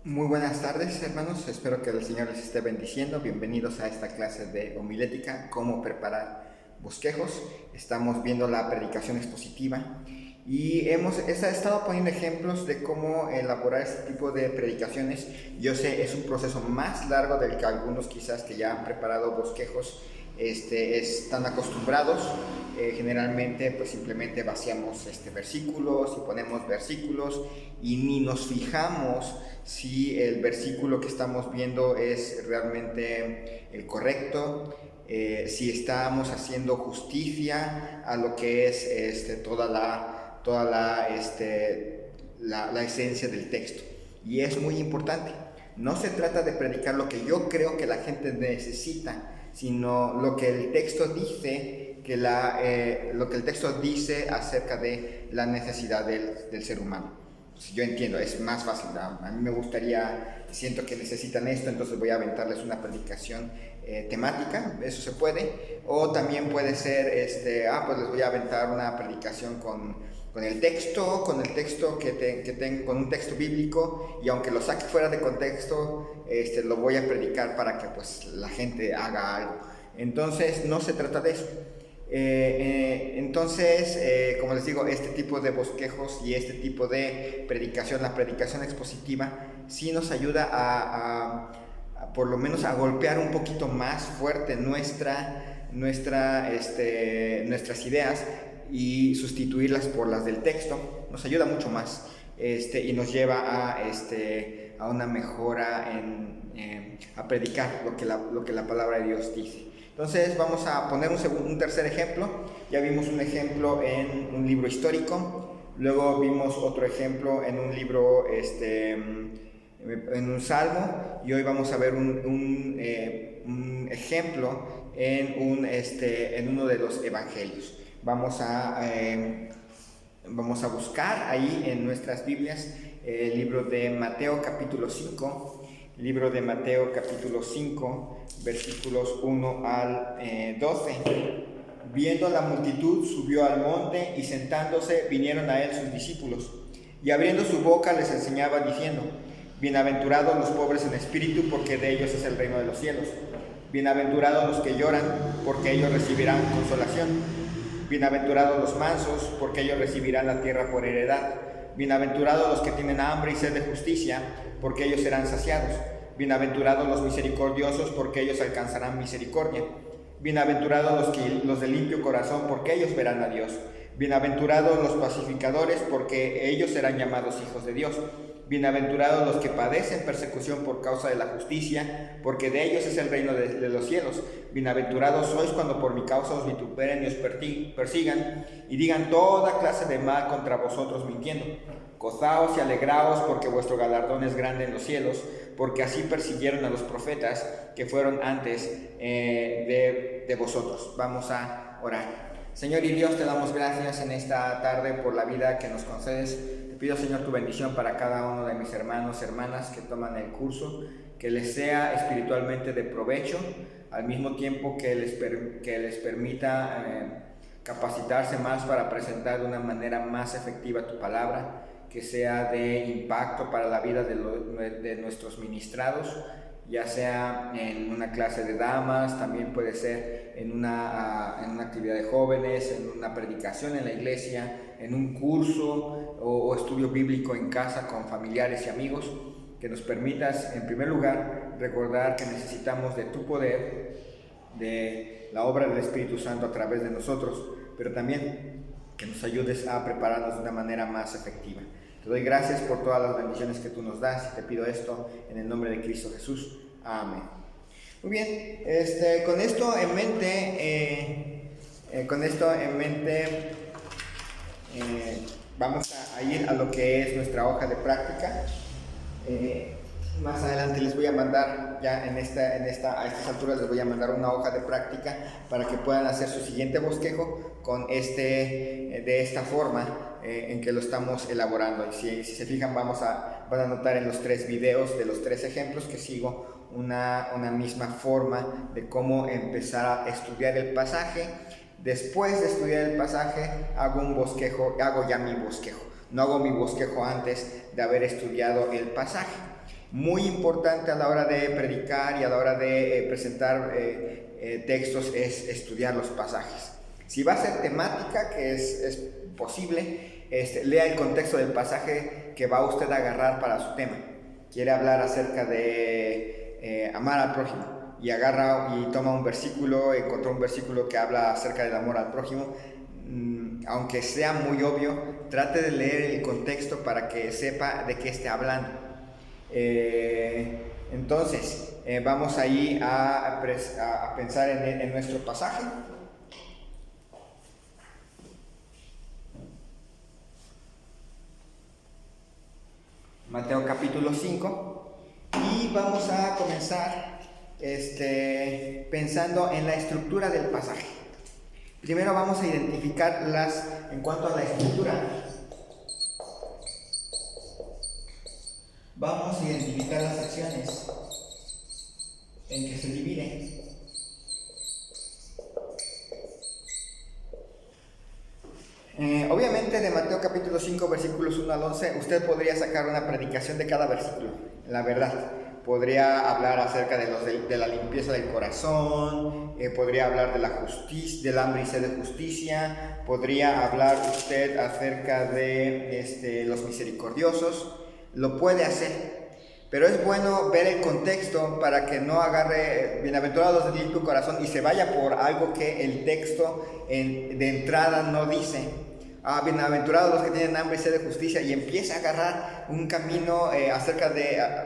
Muy buenas tardes, hermanos. Espero que el Señor les esté bendiciendo. Bienvenidos a esta clase de homilética, cómo preparar bosquejos. Estamos viendo la predicación expositiva y hemos estado poniendo ejemplos de cómo elaborar este tipo de predicaciones. Yo sé, es un proceso más largo del que algunos quizás que ya han preparado bosquejos están acostumbrados. Generalmente pues simplemente vaciamos versículos y ponemos versículos y ni nos fijamos si el versículo que estamos viendo es realmente el correcto, si estamos haciendo justicia a lo que es toda la esencia del texto. Y es muy importante. No se trata de predicar lo que yo creo que la gente necesita, sino lo que el texto dice, lo que el texto dice acerca de la necesidad del ser humano. Pues yo entiendo, es más fácil. A mí me gustaría, siento que necesitan esto, entonces voy a aventarles una predicación temática, eso se puede. O también puede ser, pues les voy a aventar una predicación con el texto con un texto bíblico, y aunque lo saque fuera de contexto, lo voy a predicar para que pues la gente haga algo. Entonces no se trata de eso. Como les digo, este tipo de bosquejos y este tipo de predicación, la predicación expositiva, sí nos ayuda a por lo menos a golpear un poquito más fuerte nuestras ideas y sustituirlas por las del texto. Nos ayuda mucho más y nos lleva a una mejora a predicar lo que la palabra de Dios dice. Entonces vamos a poner un tercer ejemplo. Ya vimos un ejemplo en un libro histórico, luego vimos otro ejemplo en un libro, en un salmo, y hoy vamos a ver un ejemplo en uno de los evangelios. Vamos a buscar ahí en nuestras Biblias el libro de Mateo capítulo 5. Libro de Mateo capítulo 5, versículos 1 al 12. Viendo la multitud, subió al monte, y sentándose vinieron a él sus discípulos, y abriendo su boca les enseñaba diciendo: bienaventurados los pobres en espíritu, porque de ellos es el reino de los cielos. Bienaventurados los que lloran, porque ellos recibirán consolación. Bienaventurados los mansos, porque ellos recibirán la tierra por heredad. Bienaventurados los que tienen hambre y sed de justicia, porque ellos serán saciados. Bienaventurados los misericordiosos, porque ellos alcanzarán misericordia. Bienaventurados los de limpio corazón, porque ellos verán a Dios. Bienaventurados los pacificadores, porque ellos serán llamados hijos de Dios. Bienaventurados los que padecen persecución por causa de la justicia, porque de ellos es el reino de los cielos. Bienaventurados sois cuando por mi causa os vituperen y os persigan, y digan toda clase de mal contra vosotros mintiendo. Gozaos y alegraos, porque vuestro galardón es grande en los cielos, porque así persiguieron a los profetas que fueron antes de vosotros. Vamos a orar. Señor y Dios, te damos gracias en esta tarde por la vida que nos concedes. Te pido, Señor, tu bendición para cada uno de mis hermanos, hermanas que toman el curso, que les sea espiritualmente de provecho, al mismo tiempo que les permita capacitarse más para presentar de una manera más efectiva tu palabra, que sea de impacto para la vida de nuestros ministrados, ya sea en una clase de damas, también puede ser en una actividad de jóvenes, en una predicación en la iglesia, en un curso o estudio bíblico en casa con familiares y amigos. Que nos permitas, en primer lugar, recordar que necesitamos de tu poder, de la obra del Espíritu Santo a través de nosotros, pero también que nos ayudes a prepararnos de una manera más efectiva. Te doy gracias por todas las bendiciones que tú nos das, y te pido esto en el nombre de Cristo Jesús. Amén. Muy bien, con esto en mente, vamos a ir a lo que es nuestra hoja de práctica. Más adelante les voy a mandar, ya a estas alturas les voy a mandar una hoja de práctica para que puedan hacer su siguiente bosquejo de esta forma en que lo estamos elaborando. Y si se fijan, van a notar en los 3 videos de los 3 ejemplos que sigo una misma forma de cómo empezar a estudiar el pasaje. Después de estudiar el pasaje, hago ya mi bosquejo. No hago mi bosquejo antes de haber estudiado el pasaje. Muy importante a la hora de predicar y a la hora de presentar textos es estudiar los pasajes. Si va a ser temática, que es posible, lea el contexto del pasaje que va usted a agarrar para su tema. Quiere hablar acerca de amar al prójimo y agarra y toma un versículo, encontró un versículo que habla acerca del amor al prójimo. Aunque sea muy obvio, trate de leer el contexto para que sepa de qué esté hablando. Entonces, vamos ahí a pensar en nuestro pasaje. Mateo capítulo 5, y vamos a comenzar pensando en la estructura del pasaje. Primero vamos a identificar en cuanto a la estructura, vamos a identificar las secciones en que se divide. Obviamente de Mateo capítulo 5 versículos 1 al 11 usted podría sacar una predicación de cada versículo, la verdad. Podría hablar acerca de la limpieza del corazón, podría hablar de la justicia, del hambre y sed de justicia, podría hablar usted acerca de los misericordiosos. Lo puede hacer, pero es bueno ver el contexto para que no agarre bienaventurados los de limpio corazón y se vaya por algo que el texto de entrada no dice. Bienaventurados los que tienen hambre y sed de justicia, y empieza a agarrar un camino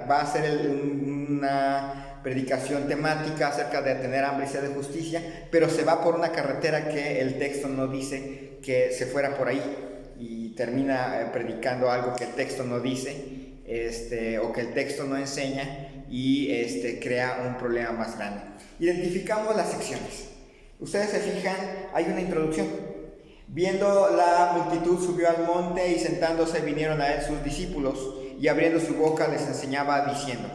va a ser una predicación temática acerca de tener hambre y sed de justicia, pero se va por una carretera que el texto no dice que se fuera por ahí, y termina predicando algo que el texto no dice, o que el texto no enseña, y crea un problema más grande. Identificamos las secciones. Ustedes se fijan, hay una introducción. Viendo la multitud subió al monte, y sentándose vinieron a él sus discípulos, y abriendo su boca les enseñaba diciendo.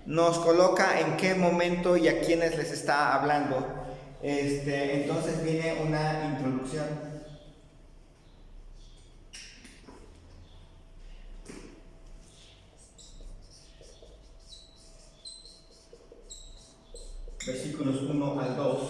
Nos coloca en qué momento y a quiénes les está hablando. Entonces viene una introducción. Versículos 1 al 2.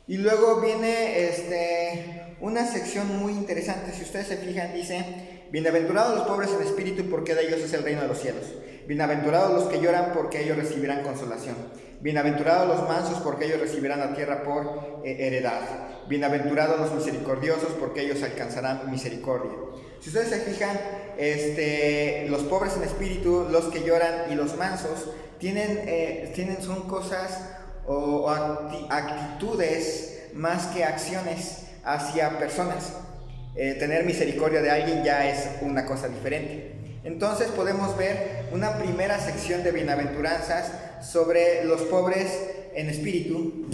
Y luego viene una sección muy interesante. Si ustedes se fijan, dice: bienaventurados los pobres en espíritu, porque de ellos es el reino de los cielos. Bienaventurados los que lloran, porque ellos recibirán consolación. Bienaventurados los mansos, porque ellos recibirán la tierra por heredad. Bienaventurados los misericordiosos, porque ellos alcanzarán misericordia. Si ustedes se fijan, los pobres en espíritu, los que lloran y los mansos son cosas o actitudes más que acciones hacia personas. Tener misericordia de alguien ya es una cosa diferente. Entonces podemos ver una primera sección de bienaventuranzas sobre los pobres en espíritu,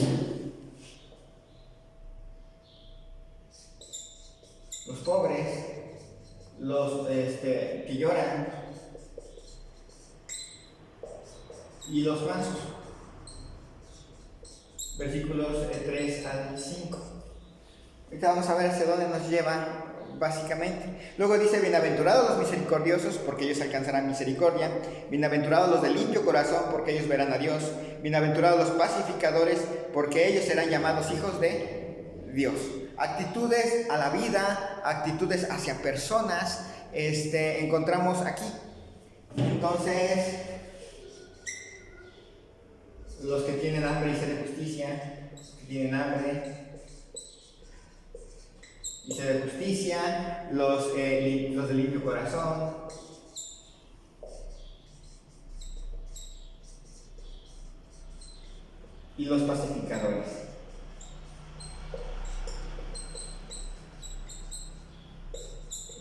los pobres, los que lloran, y los mansos. Versículos 3 al 5. Ahorita vamos a ver hacia dónde nos lleva básicamente. Luego dice: bienaventurados los misericordiosos, porque ellos alcanzarán misericordia. Bienaventurados los de limpio corazón, porque ellos verán a Dios. Bienaventurados los pacificadores, porque ellos serán llamados hijos de Dios. Actitudes a la vida, actitudes hacia personas, encontramos aquí. Entonces, los que tienen hambre y sed de justicia, los que tienen hambre y sed de justicia, los de limpio corazón, y los pacificadores.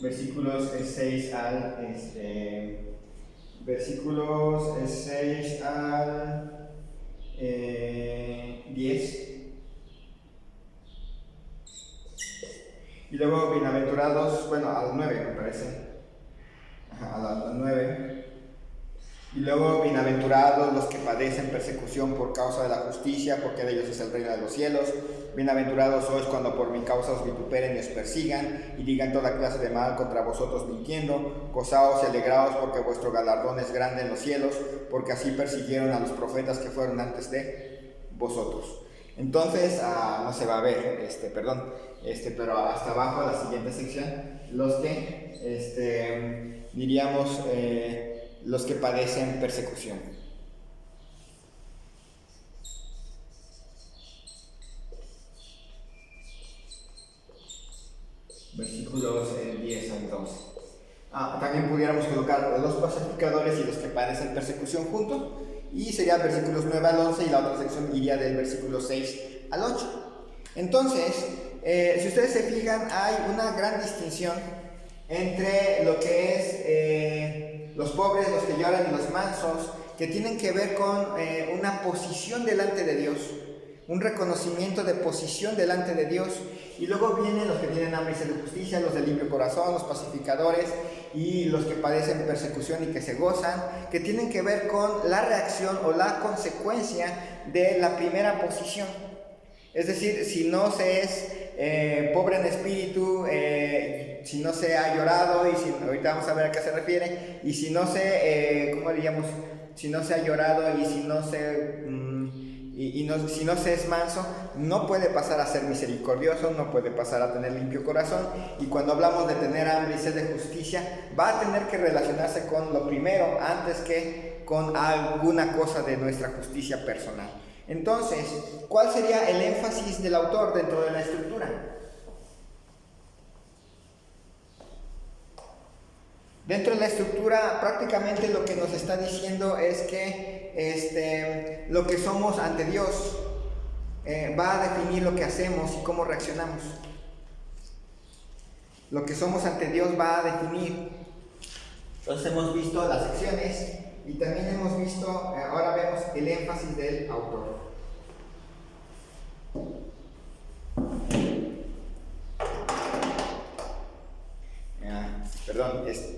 Versículos 6 al 10. Y luego bienaventurados, al 9 me parece. Al 9. Y Y luego, bienaventurados los que padecen persecución por causa de la justicia, porque de ellos es el reino de los cielos. Bienaventurados sois cuando por mi causa os vituperen y os persigan, y digan toda clase de mal contra vosotros mintiendo. Gozaos y alegraos, porque vuestro galardón es grande en los cielos, porque así persiguieron a los profetas que fueron antes de vosotros. Entonces, no se va a ver, pero hasta abajo, la siguiente sección, los que, diríamos, los que padecen persecución. Versículos 10 al 12. También pudiéramos colocar los pacificadores y los que padecen persecución juntos, y sería versículos 9 al 11, y la otra sección iría del versículo 6 al 8. Entonces, si ustedes se fijan, hay una gran distinción entre lo que es los pobres, los que lloran y los mansos, que tienen que ver con una posición delante de Dios, un reconocimiento de posición delante de Dios. Y luego vienen los que tienen hambre y sed de justicia, los de limpio corazón, los pacificadores y los que padecen persecución y que se gozan, que tienen que ver con la reacción o la consecuencia de la primera posición. Es decir, si no se es pobre en espíritu, si no se ha llorado, y ahorita vamos a ver a qué se refiere, y si no se, si no se ha llorado y si no se... si no se es manso, no puede pasar a ser misericordioso, no puede pasar a tener limpio corazón. Y cuando hablamos de tener hambre y sed de justicia, va a tener que relacionarse con lo primero antes que con alguna cosa de nuestra justicia personal. Entonces, ¿cuál sería el énfasis del autor dentro de la estructura? Dentro de la estructura, prácticamente lo que nos está diciendo es que lo que somos ante Dios va a definir lo que hacemos y cómo reaccionamos. Lo que somos ante Dios va a definir. Entonces hemos visto las secciones y también hemos visto, ahora vemos el énfasis del autor. Perdón, es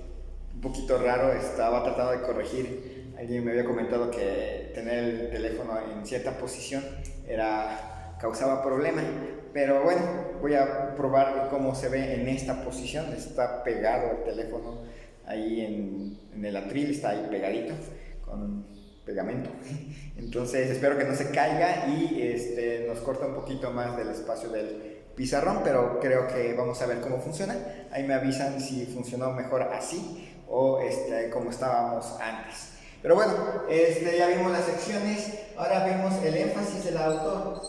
un poquito raro, estaba tratando de corregir. Alguien me había comentado que tener el teléfono en cierta posición causaba problema, pero bueno, voy a probar cómo se ve en esta posición. Está pegado el teléfono ahí en el atril, está ahí pegadito con pegamento. Entonces espero que no se caiga y nos corta un poquito más del espacio del pizarrón, pero creo que vamos a ver cómo funciona. Ahí me avisan si funcionó mejor así o como estábamos antes. Pero bueno, ya vimos las secciones, ahora vemos el énfasis del autor.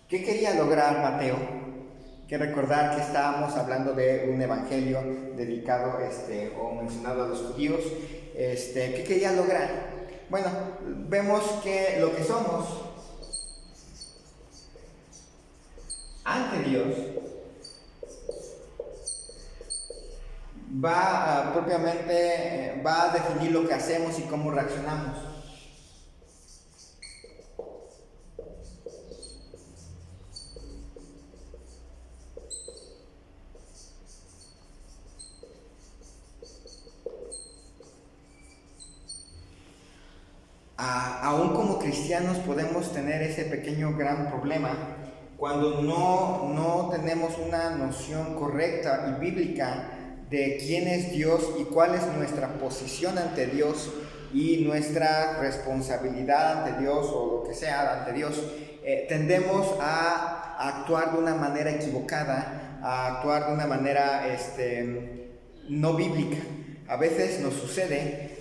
¿Qué quería lograr Mateo? Que recordar que estábamos hablando de un evangelio dedicado o mencionado a los judíos. ¿Qué quería lograr? Bueno, vemos que lo que somos ante Dios va a definir lo que hacemos y cómo reaccionamos. Aún como cristianos podemos tener ese pequeño gran problema cuando no tenemos una noción correcta y bíblica de quién es Dios y cuál es nuestra posición ante Dios y nuestra responsabilidad ante Dios o lo que sea ante Dios. Tendemos a actuar de una manera equivocada, a actuar de una manera no bíblica. A veces nos sucede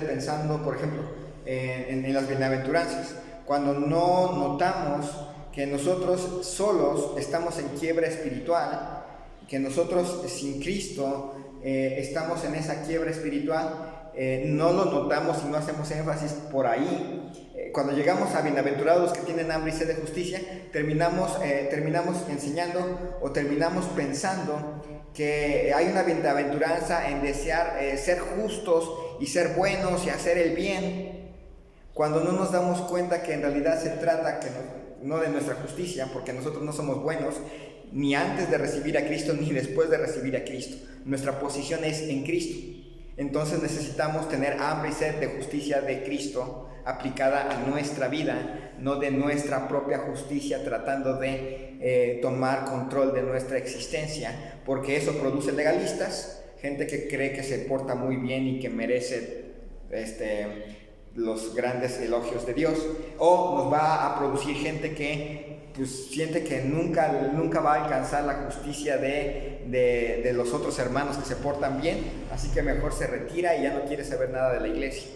pensando, por ejemplo, en las bienaventuranzas, cuando no notamos que nosotros solos estamos en quiebra espiritual, que nosotros sin Cristo estamos en esa quiebra espiritual, no lo notamos y no hacemos énfasis por ahí. Cuando llegamos a bienaventurados que tienen hambre y sed de justicia, terminamos enseñando o terminamos pensando que hay una bienaventuranza en desear ser justos y ser buenos y hacer el bien, cuando no nos damos cuenta que en realidad se trata no de nuestra justicia, porque nosotros no somos buenos, ni antes de recibir a Cristo, ni después de recibir a Cristo. Nuestra posición es en Cristo. Entonces necesitamos tener hambre y sed de justicia de Cristo aplicada a nuestra vida, no de nuestra propia justicia tratando de tomar control de nuestra existencia, porque eso produce legalistas, gente que cree que se porta muy bien y que merece los grandes elogios de Dios, o nos va a producir gente que pues siente que nunca va a alcanzar la justicia de los otros hermanos que se portan bien, así que mejor se retira y ya no quiere saber nada de la iglesia.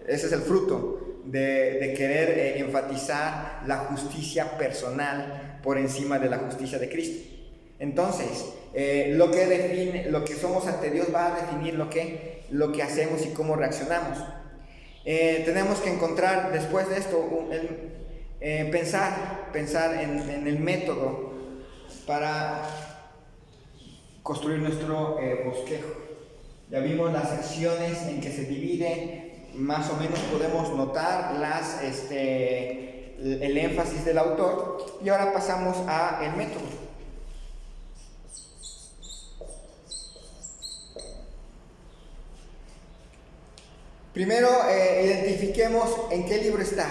Ese es el fruto de querer enfatizar la justicia personal por encima de la justicia de Cristo. Entonces, lo que somos ante Dios va a definir lo que hacemos y cómo reaccionamos. Tenemos que encontrar después de esto pensar en el método para construir nuestro bosquejo. Ya vimos las secciones en que se divide, más o menos podemos notar el énfasis del autor, y ahora pasamos al método. Primero, identifiquemos en qué libro está.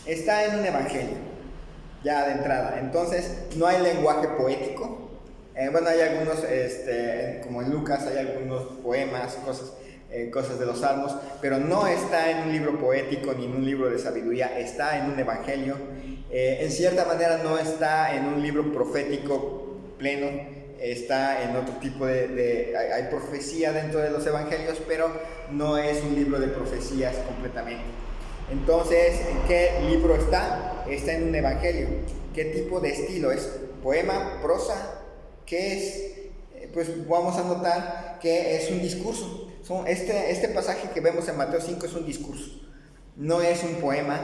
Está en un evangelio, ya de entrada. Entonces, no hay lenguaje poético. Bueno, hay algunos, como en Lucas, hay algunos poemas, cosas de los salmos, pero no está en un libro poético ni en un libro de sabiduría, está en un evangelio. En cierta manera no está en un libro profético pleno, está en otro tipo hay profecía dentro de los evangelios, pero no es un libro de profecías completamente. Entonces, ¿en qué libro está? Está en un evangelio. ¿Qué tipo de estilo es? ¿Poema? ¿Prosa? ¿Qué es? Pues vamos a notar que es un discurso. Este pasaje que vemos en Mateo 5 es un discurso. No es un poema,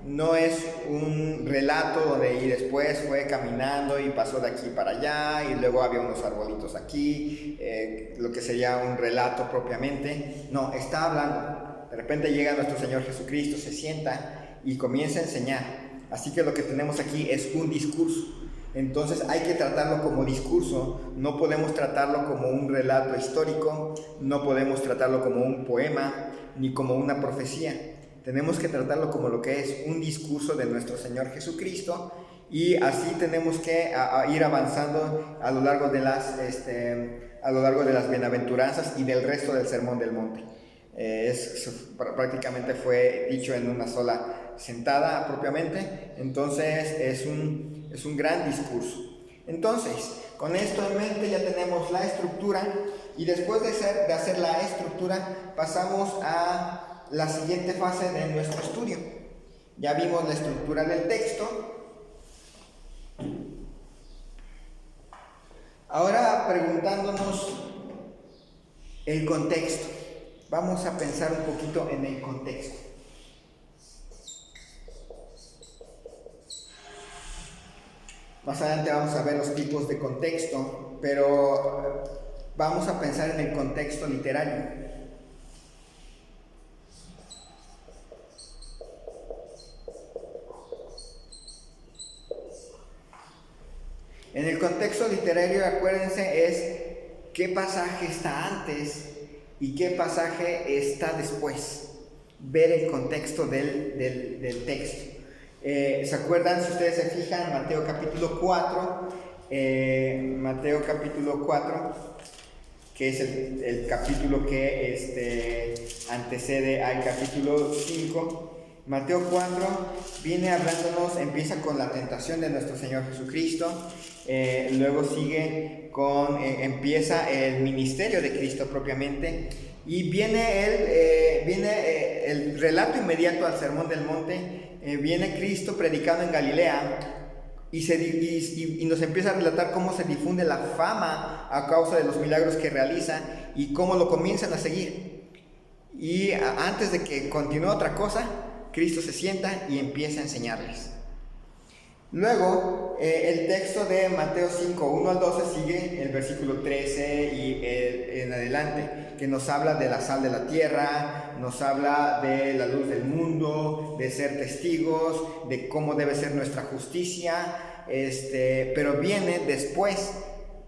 no es un relato donde y después fue caminando y pasó de aquí para allá y luego había unos arbolitos aquí, lo que sería un relato propiamente. No, está hablando. De repente llega nuestro Señor Jesucristo, se sienta y comienza a enseñar. Así que lo que tenemos aquí es un discurso. Entonces hay que tratarlo como discurso, no podemos tratarlo como un relato histórico, no podemos tratarlo como un poema, ni como una profecía. Tenemos que tratarlo como lo que es un discurso de nuestro Señor Jesucristo, y así tenemos que ir avanzando a lo largo de las bienaventuranzas y del resto del Sermón del Monte. Prácticamente fue dicho en una sola sentada propiamente. Entonces es un gran discurso. Entonces, con esto en mente ya tenemos la estructura, y después de hacer la estructura pasamos a la siguiente fase de nuestro estudio. Ya vimos la estructura del texto. Ahora preguntándonos el contexto. Vamos a pensar un poquito en el contexto. Más adelante vamos a ver los tipos de contexto, pero vamos a pensar en el contexto literario. En el contexto literario, acuérdense, es qué pasaje está antes y qué pasaje está después. Ver el contexto del texto. ¿Se acuerdan? Si ustedes se fijan, Mateo capítulo 4, que es el capítulo que antecede al capítulo 5. Mateo 4 viene hablándonos, empieza con la tentación de nuestro Señor Jesucristo, luego sigue empieza el ministerio de Cristo propiamente, y viene el relato inmediato al Sermón del Monte. Viene Cristo predicando en Galilea y nos empieza a relatar cómo se difunde la fama a causa de los milagros que realiza y cómo lo comienzan a seguir. Y antes de que continúe otra cosa, Cristo se sienta y empieza a enseñarles. Luego, el texto de Mateo 5, 1 al 12 sigue el versículo 13 y en adelante, que nos habla de la sal de la tierra, nos habla de la luz del mundo, de ser testigos, de cómo debe ser nuestra justicia, pero viene después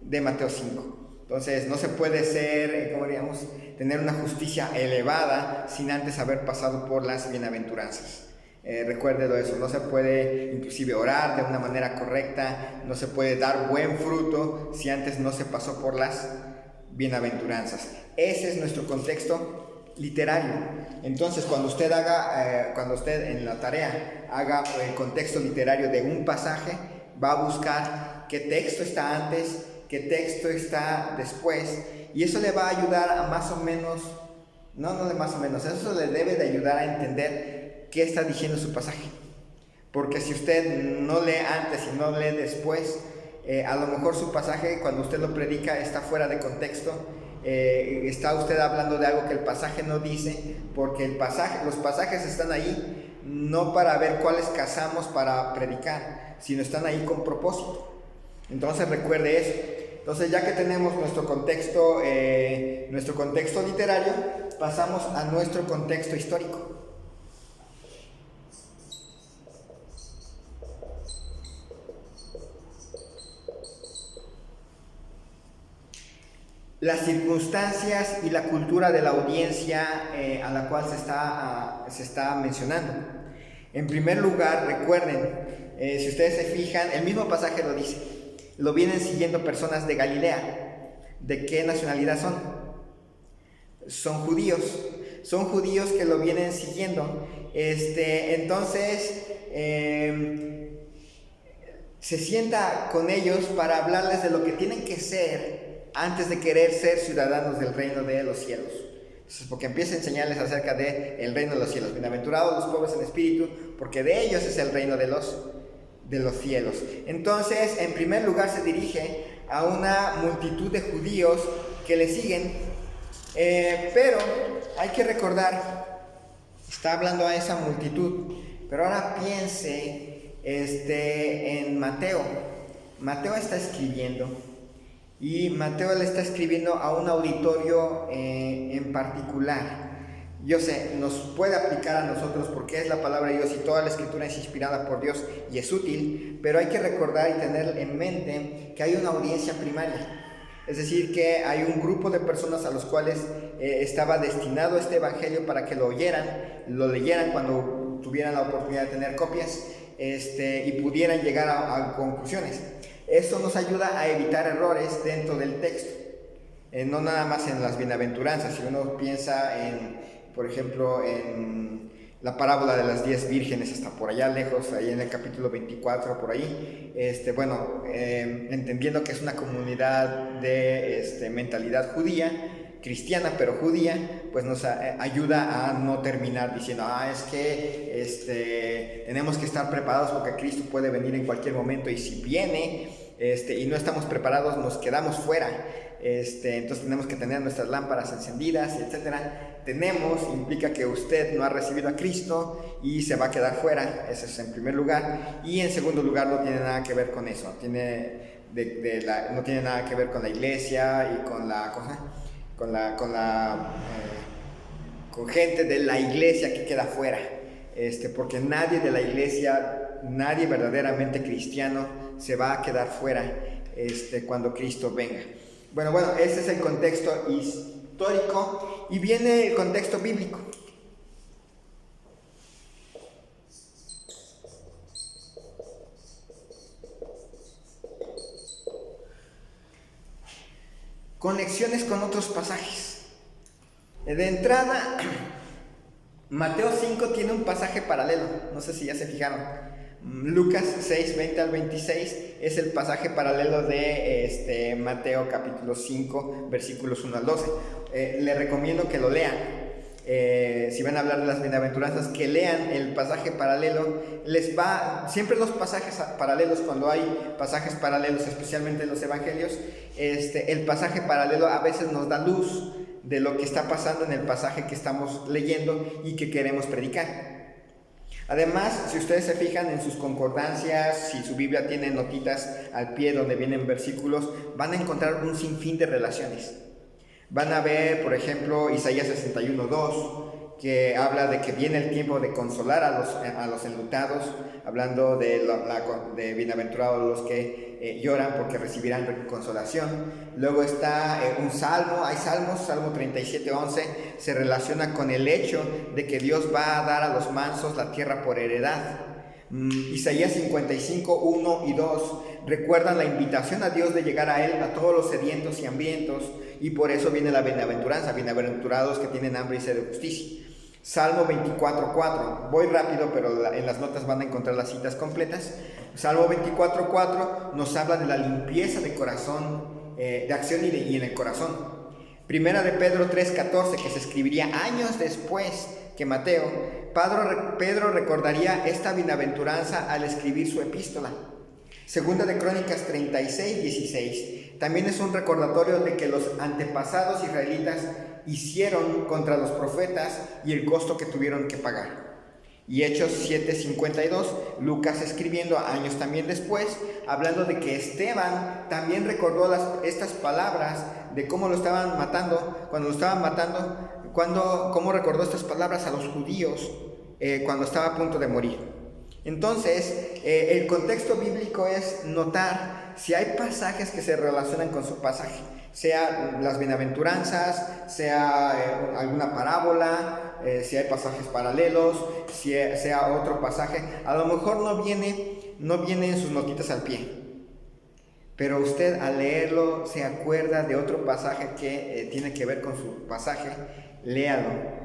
de Mateo 5. Entonces no se puede ser, como diríamos, tener una justicia elevada sin antes haber pasado por las bienaventuranzas. Recuérdelo eso, no se puede inclusive orar de una manera correcta, no se puede dar buen fruto si antes no se pasó por las bienaventuranzas. Ese es nuestro contexto literario. Entonces cuando usted en la tarea haga el contexto literario de un pasaje, va a buscar qué texto está antes, qué texto está después, y eso le va a ayudar a más o menos, eso le debe de ayudar a entender qué está diciendo su pasaje. Porque si usted no lee antes y no lee después, a lo mejor su pasaje, cuando usted lo predica, está fuera de contexto. Está usted hablando de algo que el pasaje no dice, porque los pasajes están ahí no para ver cuáles cazamos para predicar, sino están ahí con propósito. Entonces recuerde eso. Entonces, ya que tenemos nuestro contexto literario, pasamos a nuestro contexto histórico. Las circunstancias y la cultura de la audiencia a la cual se está mencionando. En primer lugar, recuerden, si ustedes se fijan, el mismo pasaje lo dice, lo vienen siguiendo personas de Galilea. ¿De qué nacionalidad son? Son judíos que lo vienen siguiendo. Entonces, se sienta con ellos para hablarles de lo que tienen que ser antes de querer ser ciudadanos del reino de los cielos. Entonces, porque empieza a enseñarles acerca del reino de los cielos. Bienaventurados los pobres en espíritu, porque de ellos es el reino de los cielos. Entonces, en primer lugar se dirige a una multitud de judíos que le siguen, pero hay que recordar, está hablando a esa multitud, pero ahora piense en Mateo. Mateo está escribiendo, y Mateo le está escribiendo a un auditorio en particular. Yo sé, nos puede aplicar a nosotros porque es la palabra de Dios y toda la escritura es inspirada por Dios y es útil, pero hay que recordar y tener en mente que hay una audiencia primaria. Es decir, que hay un grupo de personas a los cuales estaba destinado este evangelio para que lo oyeran, lo leyeran cuando tuvieran la oportunidad de tener copias, y pudieran llegar a conclusiones. Eso nos ayuda a evitar errores dentro del texto, no nada más en las bienaventuranzas. Si uno piensa por ejemplo, en la parábola de las 10 vírgenes, hasta por allá lejos, ahí en el capítulo 24, por ahí, entendiendo que es una comunidad de mentalidad judía, cristiana pero judía, pues nos ayuda a no terminar diciendo, es que tenemos que estar preparados porque Cristo puede venir en cualquier momento, y si viene y no estamos preparados, nos quedamos fuera. Entonces tenemos que tener nuestras lámparas encendidas, etcétera. Implica que usted no ha recibido a Cristo y se va a quedar fuera. Eso es en primer lugar. Y en segundo lugar, no tiene nada que ver con eso. No tiene nada que ver con la iglesia y con gente de la iglesia que queda fuera. Porque nadie de la iglesia, nadie verdaderamente cristiano se va a quedar fuera cuando Cristo venga. Bueno, ese es el contexto histórico, y viene el contexto bíblico. Conexiones con otros pasajes. De entrada, Mateo 5 tiene un pasaje paralelo, no sé si ya se fijaron. Lucas 6, 20 al 26 es el pasaje paralelo de Mateo capítulo 5, versículos 1 al 12. Le recomiendo que lo lean. Si van a hablar de las bienaventuranzas, que lean el pasaje paralelo. Siempre los pasajes paralelos, cuando hay pasajes paralelos, especialmente en los evangelios, el pasaje paralelo a veces nos da luz de lo que está pasando en el pasaje que estamos leyendo y que queremos predicar. Además, si ustedes se fijan en sus concordancias, si su Biblia tiene notitas al pie donde vienen versículos, van a encontrar un sinfín de relaciones. Van a ver, por ejemplo, Isaías 61:2, que habla de que viene el tiempo de consolar a los enlutados, hablando de bienaventurados los que lloran porque recibirán consolación. Luego está un salmo, hay salmos, Salmo 37:11, se relaciona con el hecho de que Dios va a dar a los mansos la tierra por heredad. Isaías 55:1 y 2 recuerdan la invitación a Dios de llegar a Él a todos los sedientos y hambrientos, y por eso viene la bienaventuranza, bienaventurados que tienen hambre y sed de justicia. Salmo 24:4, voy rápido, pero en las notas van a encontrar las citas completas. Salmo 24:4 nos habla de la limpieza de corazón, de acción y en el corazón. Primera de Pedro 3:14, que se escribiría años después que Mateo, Pedro recordaría esta bienaventuranza al escribir su epístola. Segunda de Crónicas 36:16, también es un recordatorio de que los antepasados israelitas hicieron contra los profetas y el costo que tuvieron que pagar. Y Hechos 7:52, Lucas escribiendo años también después, hablando de que Esteban también recordó estas palabras de cómo lo estaban matando, cómo recordó estas palabras a los judíos cuando estaba a punto de morir. Entonces, el contexto bíblico es notar si hay pasajes que se relacionan con su pasaje, sea las bienaventuranzas, sea alguna parábola, si hay pasajes paralelos, sea otro pasaje. A lo mejor no viene en sus notitas al pie, pero usted al leerlo se acuerda de otro pasaje que tiene que ver con su pasaje, léalo.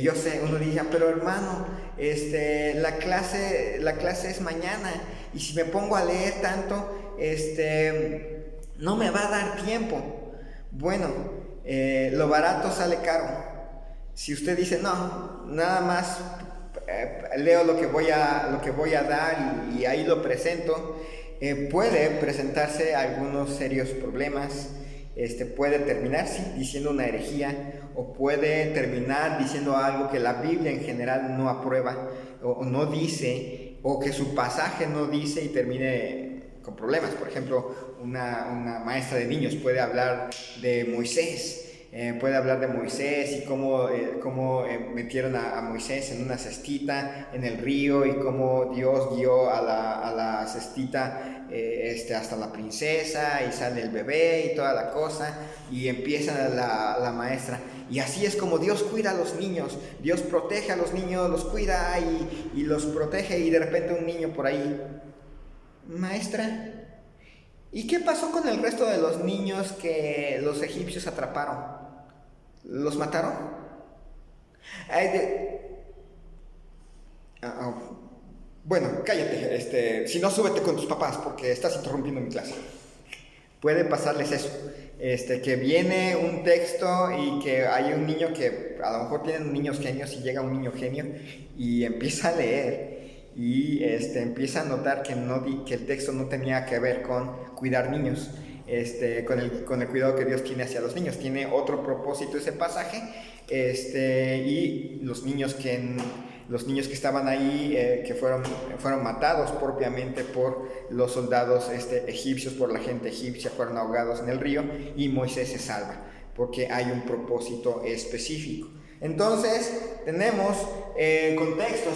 Yo sé, uno dice, pero hermano, la clase es mañana, y si me pongo a leer tanto, no me va a dar tiempo. Bueno, lo barato sale caro. Si usted dice, no, nada más leo lo que voy a dar y ahí lo presento, puede presentarse algunos serios problemas. Puede terminar diciendo una herejía, o puede terminar diciendo algo que la Biblia en general no aprueba o no dice, o que su pasaje no dice, y termine con problemas. Por ejemplo, una maestra de niños puede hablar de Moisés, y cómo metieron a Moisés en una cestita en el río, y cómo Dios guió a la cestita hasta la princesa, y sale el bebé y toda la cosa, y empieza la maestra, y así es como Dios cuida a los niños, Dios protege a los niños, los cuida y los protege, y de repente un niño por ahí, maestra, ¿y qué pasó con el resto de los niños que los egipcios atraparon? ¿Los mataron? Bueno, cállate, si no, súbete con tus papás porque estás interrumpiendo mi clase. Puede pasarles eso, que viene un texto y que hay un niño que a lo mejor tienen niños genios, y llega un niño genio y empieza a leer y empieza a notar que el texto no tenía que ver con cuidar niños, con el cuidado que Dios tiene hacia los niños. Tiene otro propósito ese pasaje, y los niños que estaban ahí, que fueron matados propiamente por los soldados egipcios, por la gente egipcia, fueron ahogados en el río, y Moisés se salva porque hay un propósito específico. Entonces tenemos contexto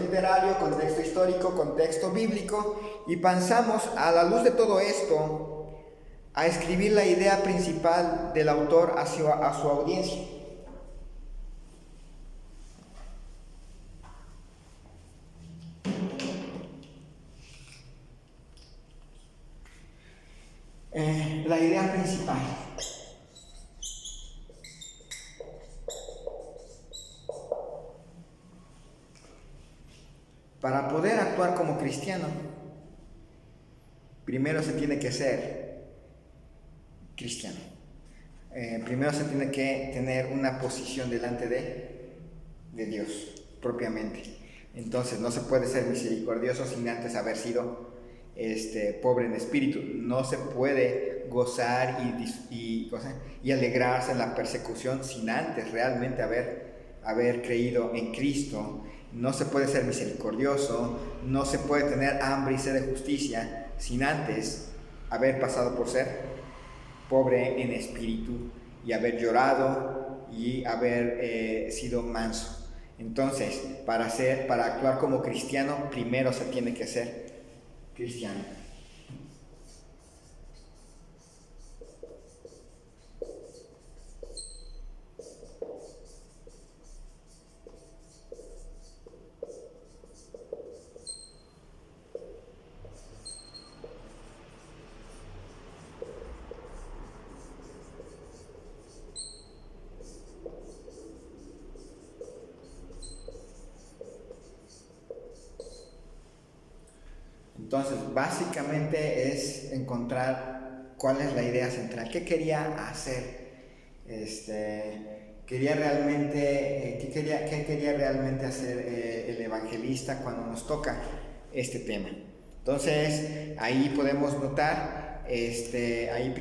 literario, contexto histórico, contexto bíblico, y pensamos a la luz de todo esto a escribir la idea principal del autor a su audiencia. La idea principal. Para poder actuar como cristiano, primero se tiene que ser cristiano. Primero se tiene que tener una posición delante de Dios propiamente. Entonces no se puede ser misericordioso sin antes haber sido pobre en espíritu. No se puede gozar y alegrarse en la persecución sin antes realmente haber creído en Cristo. No se puede ser misericordioso, no se puede tener hambre y sed de justicia sin antes haber pasado por ser pobre en espíritu y haber llorado y haber sido manso. Entonces, para actuar como cristiano, primero se tiene que ser cristiano. Entonces, básicamente es encontrar cuál es la idea central. ¿Qué quería hacer? ¿Qué quería realmente hacer el evangelista cuando nos toca este tema? Entonces, ahí podemos notar, ahí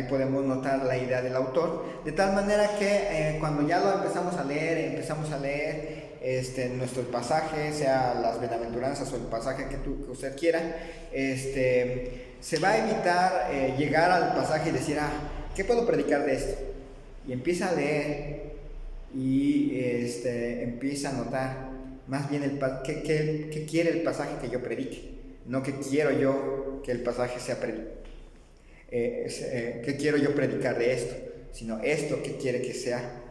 podemos notar la idea del autor, de tal manera que cuando ya lo empezamos a leer nuestro pasaje, sea las bienaventuranzas o el pasaje que usted quiera, se va a evitar llegar al pasaje y decir, ¿qué puedo predicar de esto? Y empieza a leer y empieza a notar más bien qué quiere el pasaje que yo predique, no que quiero yo que el pasaje sea qué quiero yo predicar de esto, sino esto que quiere que sea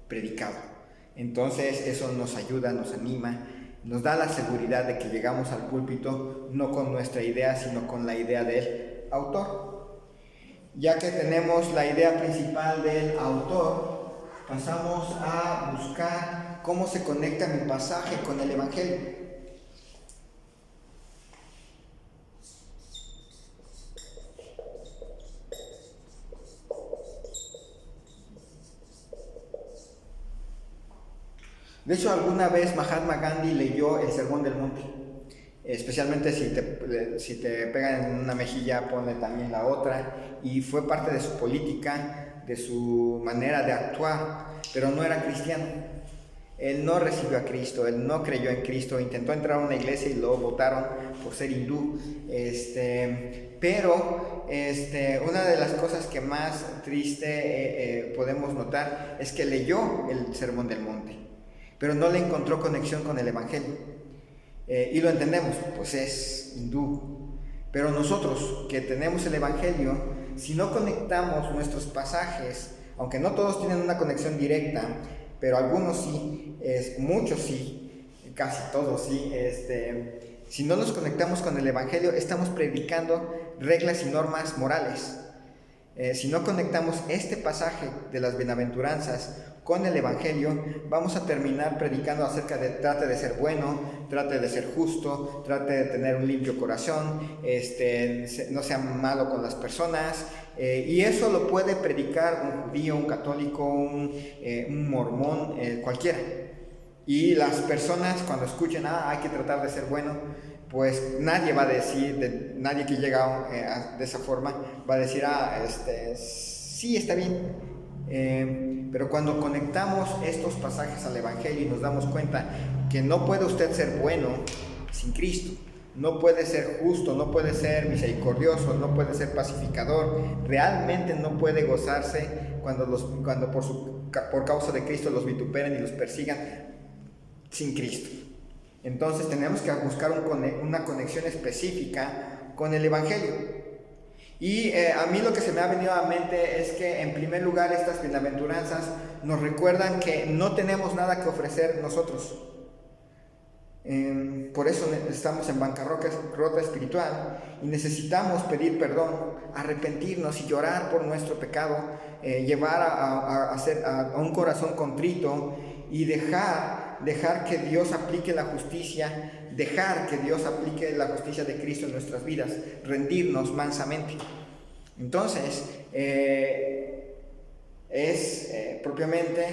predicado. Entonces eso nos ayuda, nos anima, nos da la seguridad de que llegamos al púlpito no con nuestra idea, sino con la idea del autor. Ya que tenemos la idea principal del autor, pasamos a buscar cómo se conecta mi pasaje con el Evangelio. De hecho, alguna vez Mahatma Gandhi leyó el Sermón del Monte. Especialmente si te pegan en una mejilla, ponle también la otra. Y fue parte de su política, de su manera de actuar, pero no era cristiano. Él no recibió a Cristo, él no creyó en Cristo, intentó entrar a una iglesia y lo votaron por ser hindú. Pero una de las cosas que más triste podemos notar es que leyó el Sermón del Monte, pero no le encontró conexión con el Evangelio. Y lo entendemos, pues es hindú. Pero nosotros que tenemos el Evangelio, si no conectamos nuestros pasajes, aunque no todos tienen una conexión directa, pero algunos sí, muchos sí, casi todos sí, si no nos conectamos con el Evangelio, estamos predicando reglas y normas morales. Si no conectamos este pasaje de las bienaventuranzas con el Evangelio, vamos a terminar predicando acerca de trate de ser bueno, trate de ser justo, trate de tener un limpio corazón, no sea malo con las personas, y eso lo puede predicar un judío, un católico, un mormón, cualquiera. Y las personas cuando escuchen, hay que tratar de ser bueno, pues nadie va a decir, nadie que llega de esa forma va a decir, sí, está bien. Pero cuando conectamos estos pasajes al Evangelio y nos damos cuenta que no puede usted ser bueno sin Cristo, no puede ser justo, no puede ser misericordioso, no puede ser pacificador, realmente no puede gozarse cuando por causa de Cristo los vituperen y los persigan sin Cristo. Entonces tenemos que buscar una conexión específica con el Evangelio. Y a mí lo que se me ha venido a la mente es que en primer lugar estas bienaventuranzas nos recuerdan que no tenemos nada que ofrecer nosotros. Por eso estamos en bancarrota espiritual y necesitamos pedir perdón, arrepentirnos y llorar por nuestro pecado, llevar a un corazón contrito y dejar que Dios aplique la justicia, dejar que Dios aplique la justicia de Cristo en nuestras vidas, rendirnos mansamente. Entonces, propiamente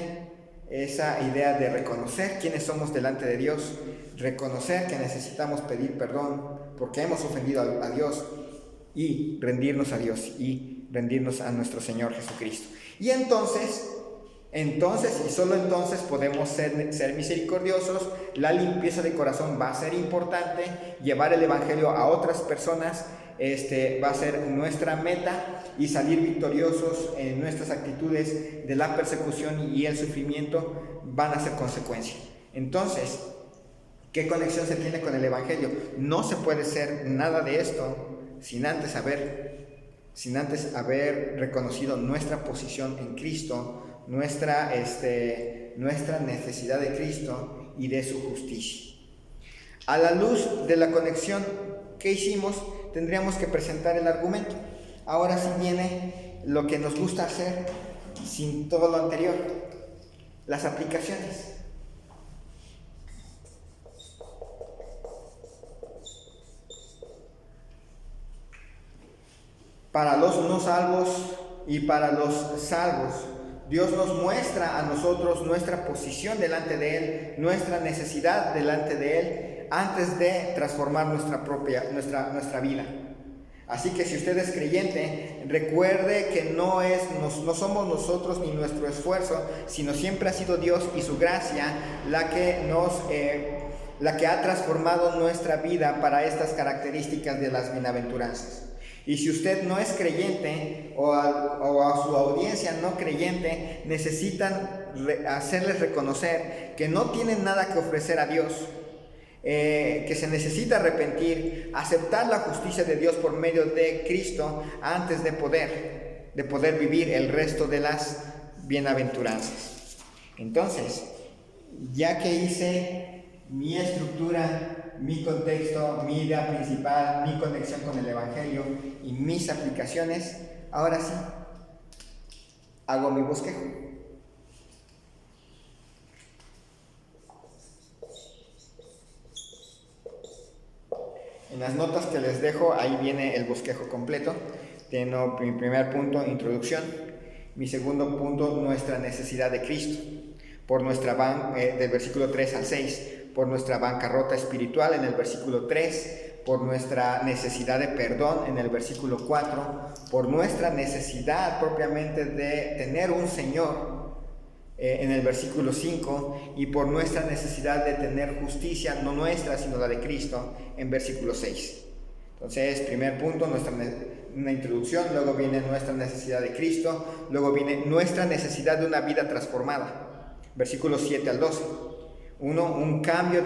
esa idea de reconocer quiénes somos delante de Dios, reconocer que necesitamos pedir perdón porque hemos ofendido a Dios y rendirnos a Dios y rendirnos a nuestro Señor Jesucristo. Y entonces y solo entonces podemos ser misericordiosos. La limpieza de corazón va a ser importante, llevar el Evangelio a otras personas va a ser nuestra meta, y salir victoriosos en nuestras actitudes de la persecución y el sufrimiento van a ser consecuencia. Entonces, ¿qué conexión se tiene con el Evangelio? No se puede ser nada de esto sin antes haber reconocido nuestra posición en Cristo, nuestra necesidad de Cristo y de su justicia. A la luz de la conexión que hicimos, tendríamos que presentar el argumento. Ahora sí viene lo que nos gusta hacer sin todo lo anterior, las aplicaciones. Para los no salvos y para los salvos, Dios nos muestra a nosotros nuestra posición delante de Él, nuestra necesidad delante de Él, antes de transformar nuestra vida. Así que si usted es creyente, recuerde que no somos nosotros ni nuestro esfuerzo, sino siempre ha sido Dios y su gracia la que ha transformado nuestra vida para estas características de las bienaventuranzas. Y si usted no es creyente o a su audiencia no creyente, necesitan hacerles reconocer que no tienen nada que ofrecer a Dios, que se necesita arrepentir, aceptar la justicia de Dios por medio de Cristo antes de poder vivir el resto de las bienaventuranzas. Entonces, ya que hice mi estructura, mi contexto, mi idea principal, mi conexión con el Evangelio y mis aplicaciones, ahora sí, hago mi bosquejo. En las notas que les dejo, ahí viene el bosquejo completo. Tengo mi primer punto, introducción. Mi segundo punto, nuestra necesidad de Cristo. Del versículo 3 al 6, por nuestra bancarrota espiritual en el versículo 3, por nuestra necesidad de perdón en el versículo 4, por nuestra necesidad propiamente de tener un Señor en el versículo 5, y por nuestra necesidad de tener justicia, no nuestra, sino la de Cristo, en versículo 6. Entonces, primer punto, una introducción, luego viene nuestra necesidad de Cristo, luego viene nuestra necesidad de una vida transformada. Versículos 7 al 12. Un cambio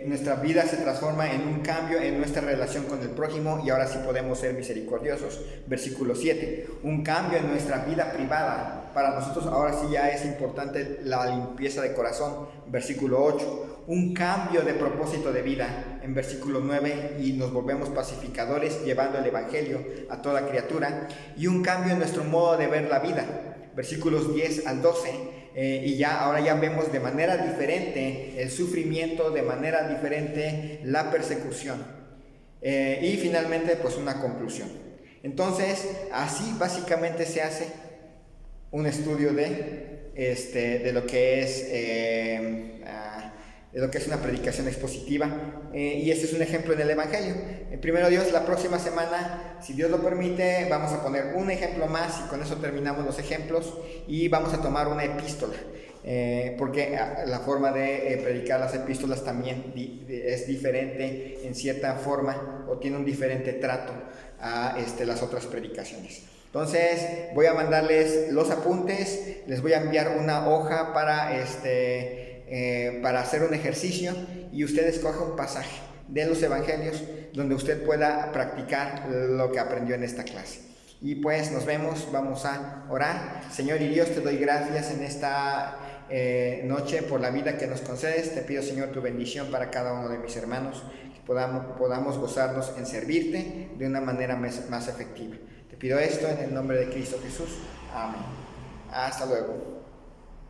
nuestra vida se transforma en un cambio en nuestra relación con el prójimo y ahora sí podemos ser misericordiosos. Versículo 7. Un cambio en nuestra vida privada. Para nosotros ahora sí ya es importante la limpieza de corazón. Versículo 8. Un cambio de propósito de vida. En versículo 9. Y nos volvemos pacificadores llevando el Evangelio a toda criatura. Y un cambio en nuestro modo de ver la vida. Versículos 10 al 12. Y ahora ya vemos de manera diferente el sufrimiento, de manera diferente la persecución. Y finalmente, pues una conclusión. Entonces, así básicamente se hace un estudio de lo que es una predicación expositiva, y este es un ejemplo en el Evangelio. Primero Dios, la próxima semana, si Dios lo permite, vamos a poner un ejemplo más y con eso terminamos los ejemplos y vamos a tomar una epístola, porque la forma de predicar las epístolas también es diferente en cierta forma o tiene un diferente trato a las otras predicaciones. Entonces voy a mandarles los apuntes, les voy a enviar una hoja para hacer un ejercicio y usted escoja un pasaje de los evangelios donde usted pueda practicar lo que aprendió en esta clase. Y pues nos vemos, vamos a orar. Señor y Dios, te doy gracias en esta noche por la vida que nos concedes. Te pido, Señor, tu bendición para cada uno de mis hermanos, que podamos gozarnos en servirte de una manera más efectiva. Te pido esto en el nombre de Cristo Jesús. Amén. Hasta luego.